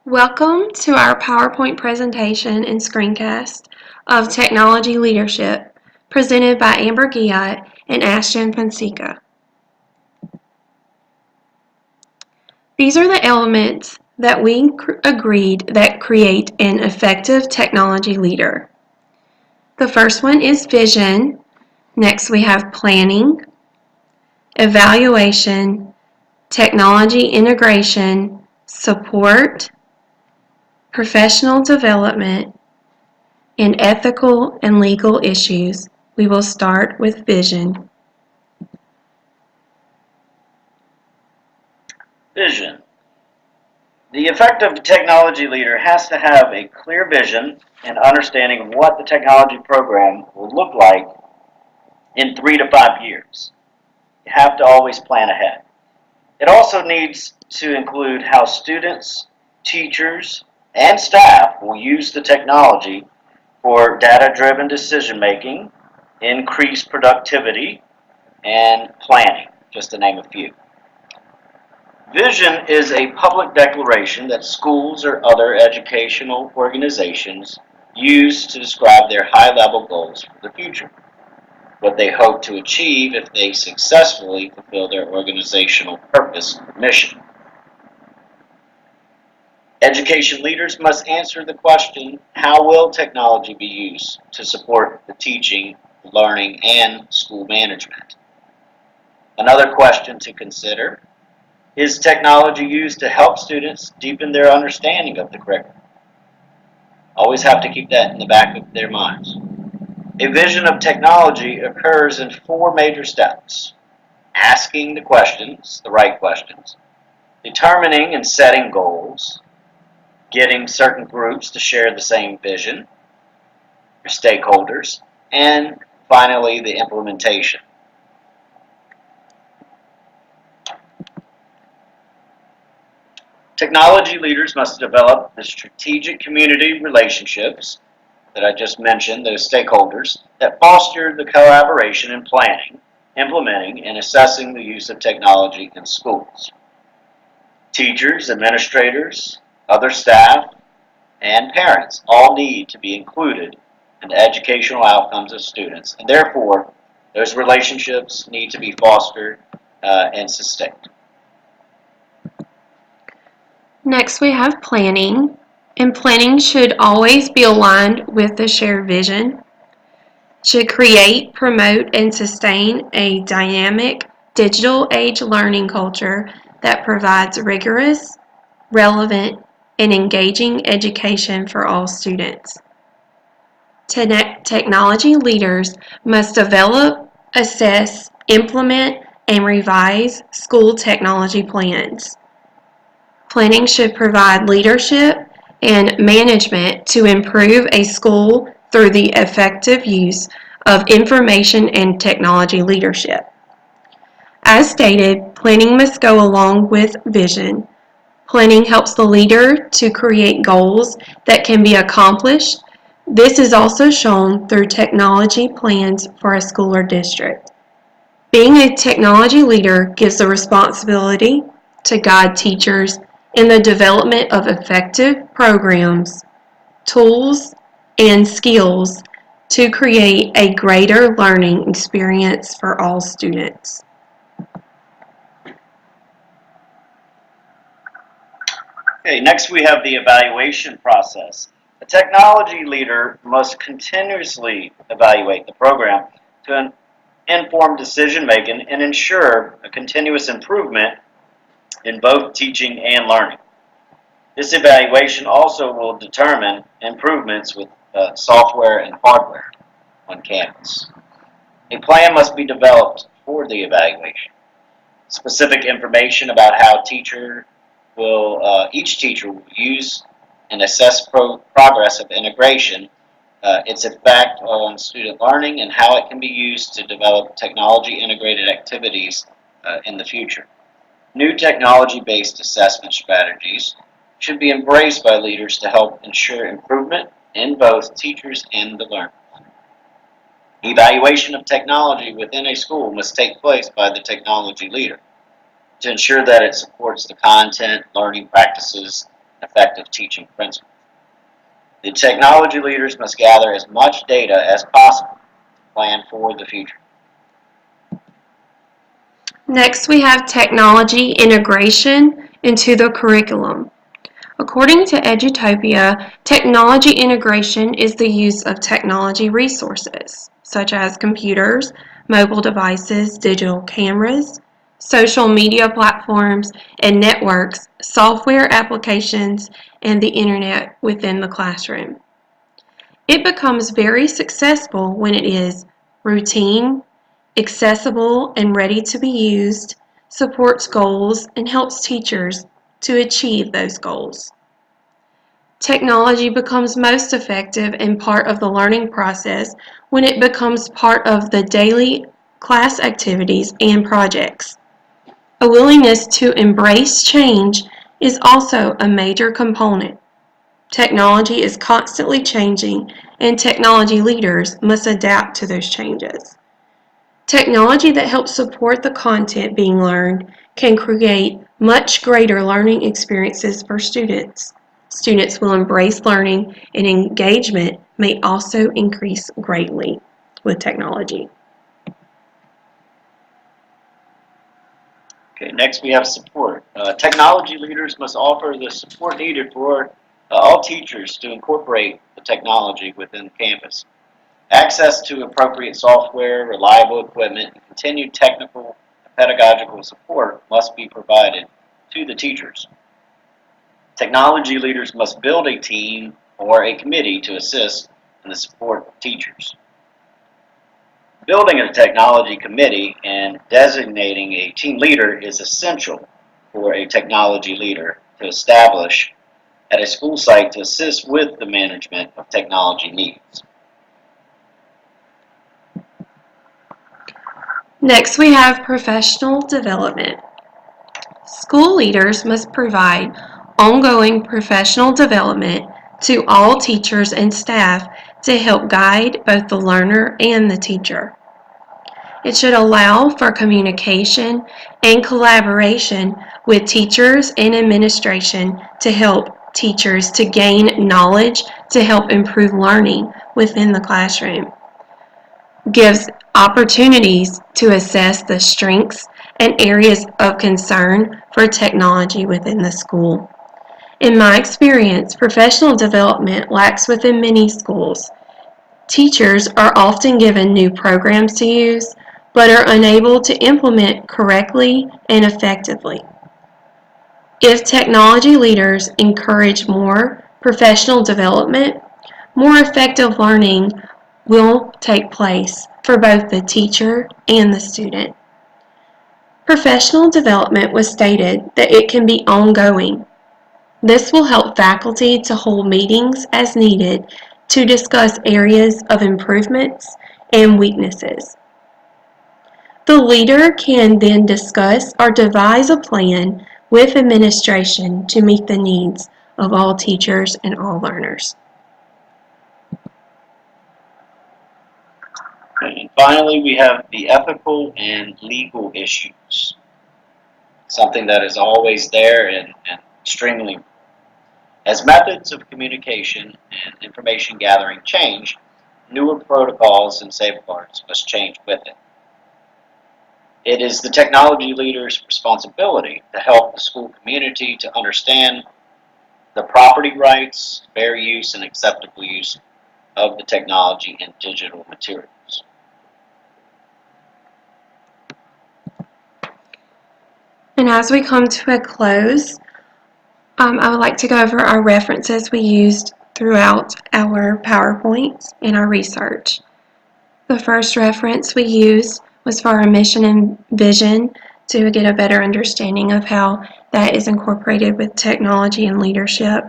Welcome to our PowerPoint presentation and screencast of Technology Leadership, presented by Amber Guillot and Ashton Fonseca. These are the elements that we agreed that create an effective technology leader. The first one is vision. Next we have planning, evaluation, technology integration, support, professional development, and ethical and legal issues. We will start with vision. Vision. The effective technology leader has to have a clear vision and understanding of what the technology program will look like in 3 to 5 years. You have to always plan ahead. It also needs to include how students, teachers, and staff will use the technology for data-driven decision-making, increased productivity, and planning, just to name a few. Vision is a public declaration that schools or other educational organizations use to describe their high-level goals for the future, what they hope to achieve if they successfully fulfill their organizational purpose or mission. Education leaders must answer the question, how will technology be used to support the teaching, learning, and school management? Another question to consider: is technology used to help students deepen their understanding of the curriculum? Always have to keep that in the back of their minds. A vision of technology occurs in 4 major steps: asking the questions, the right questions, determining and setting goals, getting certain groups to share the same vision, your stakeholders, and finally the implementation. Technology leaders must develop the strategic community relationships that I just mentioned, those stakeholders, that foster the collaboration in planning, implementing, and assessing the use of technology in schools. Teachers, administrators, other staff, and parents all need to be included in the educational outcomes of students, and therefore those relationships need to be fostered and sustained. Next we have planning, and planning should always be aligned with the shared vision. Should create, promote, and sustain a dynamic digital age learning culture that provides rigorous, relevant, and engaging education for all students. Technology leaders must develop, assess, implement, and revise school technology plans. Planning should provide leadership and management to improve a school through the effective use of information and technology leadership. As stated, planning must go along with vision. Planning helps the leader to create goals that can be accomplished. This is also shown through technology plans for a school or district. Being a technology leader gives the responsibility to guide teachers in the development of effective programs, tools, and skills to create a greater learning experience for all students. Okay, next we have the evaluation process. A technology leader must continuously evaluate the program to inform decision making and ensure a continuous improvement in both teaching and learning. This evaluation also will determine improvements with software and hardware on campus. A plan must be developed for the evaluation. Specific information about how each teacher will use and assess progress of integration, its effect on student learning, and how it can be used to develop technology-integrated activities in the future. New technology-based assessment strategies should be embraced by leaders to help ensure improvement in both teachers and the learners. Evaluation of technology within a school must take place by the technology leader to ensure that it supports the content, learning practices, effective teaching principles. The technology leaders must gather as much data as possible to plan for the future. Next, we have technology integration into the curriculum. According to Edutopia, technology integration is the use of technology resources, such as computers, mobile devices, digital cameras, social media platforms and networks, software applications, and the internet within the classroom. It becomes very successful when it is routine, accessible, and ready to be used, supports goals, and helps teachers to achieve those goals. Technology becomes most effective and part of the learning process when it becomes part of the daily class activities and projects. A willingness to embrace change is also a major component. Technology is constantly changing, and technology leaders must adapt to those changes. Technology that helps support the content being learned can create much greater learning experiences for students. Students will embrace learning, and engagement may also increase greatly with technology. Okay, next we have support. Technology leaders must offer the support needed for all teachers to incorporate the technology within the campus. Access to appropriate software, reliable equipment, and continued technical and pedagogical support must be provided to the teachers. Technology leaders must build a team or a committee to assist in the support of teachers. Building a technology committee and designating a team leader is essential for a technology leader to establish at a school site to assist with the management of technology needs. Next, we have professional development. School leaders must provide ongoing professional development to all teachers and staff to help guide both the learner and the teacher. It should allow for communication and collaboration with teachers and administration to help teachers to gain knowledge to help improve learning within the classroom. Gives opportunities to assess the strengths and areas of concern for technology within the school. In my experience, professional development lacks within many schools. Teachers are often given new programs to use, but are unable to implement correctly and effectively. If technology leaders encourage more professional development, more effective learning will take place for both the teacher and the student. Professional development was stated that it can be ongoing. This will help faculty to hold meetings as needed to discuss areas of improvements and weaknesses. The leader can then discuss or devise a plan with administration to meet the needs of all teachers and all learners. And finally, we have the ethical and legal issues, something that is always there and extremely important. As methods of communication and information gathering change, newer protocols and safeguards must change with it. It is the technology leader's responsibility to help the school community to understand the property rights, fair use, and acceptable use of the technology and digital materials. And as we come to a close, I would like to go over our references we used throughout our PowerPoints and our research. The first reference we used was for our mission and vision to get a better understanding of how that is incorporated with technology and leadership.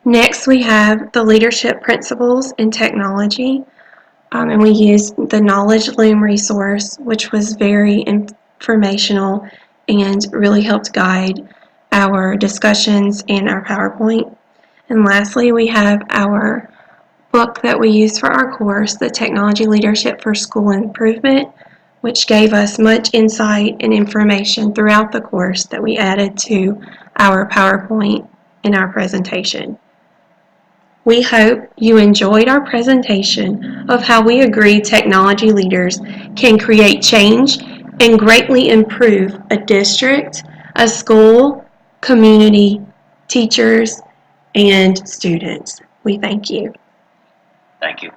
Next, we have the leadership principles in technology, and we used the Knowledge Loom resource, which was very informational and really helped guide our discussions and our PowerPoint. And lastly, we have our book that we use for our course, the Technology Leadership for School Improvement, which gave us much insight and information throughout the course that we added to our PowerPoint. in our presentation. We hope you enjoyed our presentation of how we agree technology leaders can create change and greatly improve a district, a school, community, teachers, and students. We thank you. Thank you.